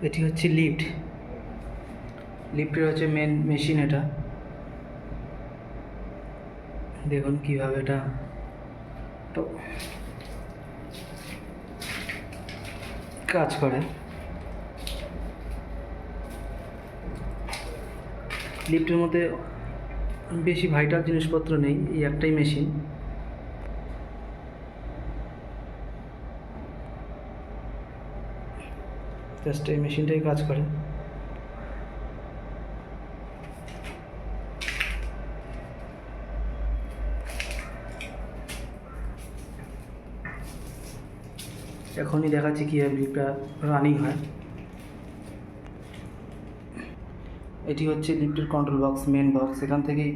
এটি হচ্ছে লিফটের হচ্ছে মেন মেশিন। এটা দেখুন কীভাবে এটা তো কাজ করে। লিফটের মধ্যে বেশি ভাইটাল জিনিসপত্র নেই, এই একটাই মেশিন। জাস্ট এই মেশিনটাই কাজ করে। এখনই দেখাচ্ছি কীভাবে লিফটটা রানিং হয়। এটি হচ্ছে লিফটের কন্ট্রোল বক্স, মেন বক্স। এখান থেকেই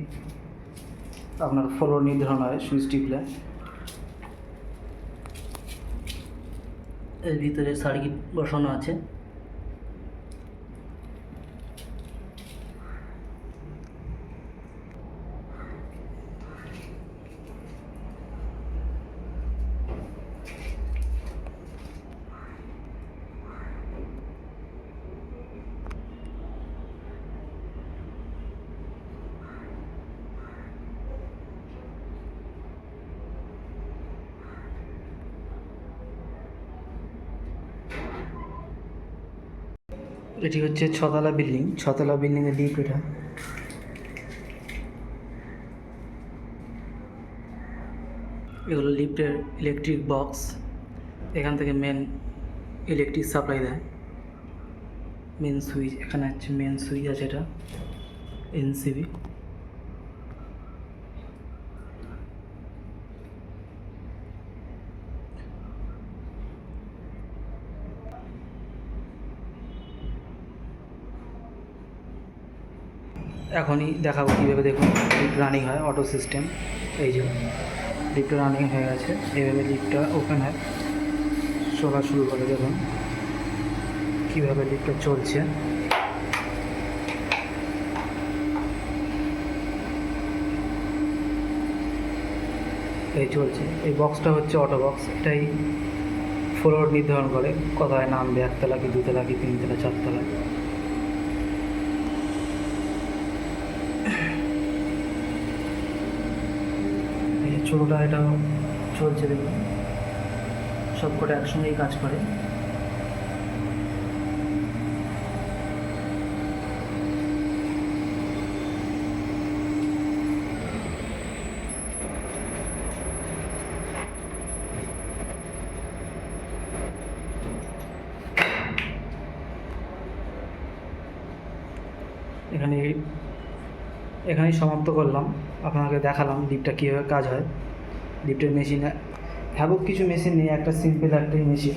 আপনার ফ্লোর নির্ধারণ হয় সুইচ টিপলে। এর ভিতরে সার্কিট বসানো আছে। এটি হচ্ছে 6 তলা বিল্ডিং, 6 তলা বিল্ডিংয়ের লিফট এটা। এগুলো লিফটের ইলেকট্রিক বক্স। এখান থেকে মেন ইলেকট্রিক সাপ্লাই দেয়। মেন সুইচ এখানে আছে, মেন সুইচ আছে, এটা এনসিবি। এখনই দেখাবো কীভাবে, দেখুন লিফট রানিং হয়, অটো সিস্টেম। এই যে লিফটটা রানিং হয়ে গেছে, এইভাবে লিফটটা ওপেন হয়, চলা শুরু করে। দেখুন কীভাবে লিফটটা চলছে। এই চলছে। এই বক্সটা হচ্ছে অটো বক্স। এটাই ফ্লোর নির্ধারণ করে কোথায় নামবে, 1 তলা কি 2 তলা কি 3 তলা 4 তলা। এই যে ছোটোটা এটা চলছে, দেখুন সব কটা একসঙ্গেই কাজ করে। এখানেই সমাপ্ত করলাম। আপনাকে দেখালাম লিফটটা কীভাবে কাজ হয়। লিফটের মেশিনে হ্যাবক কিছু মেশিন নেই, একটা সিম্পল একটাই মেশিন।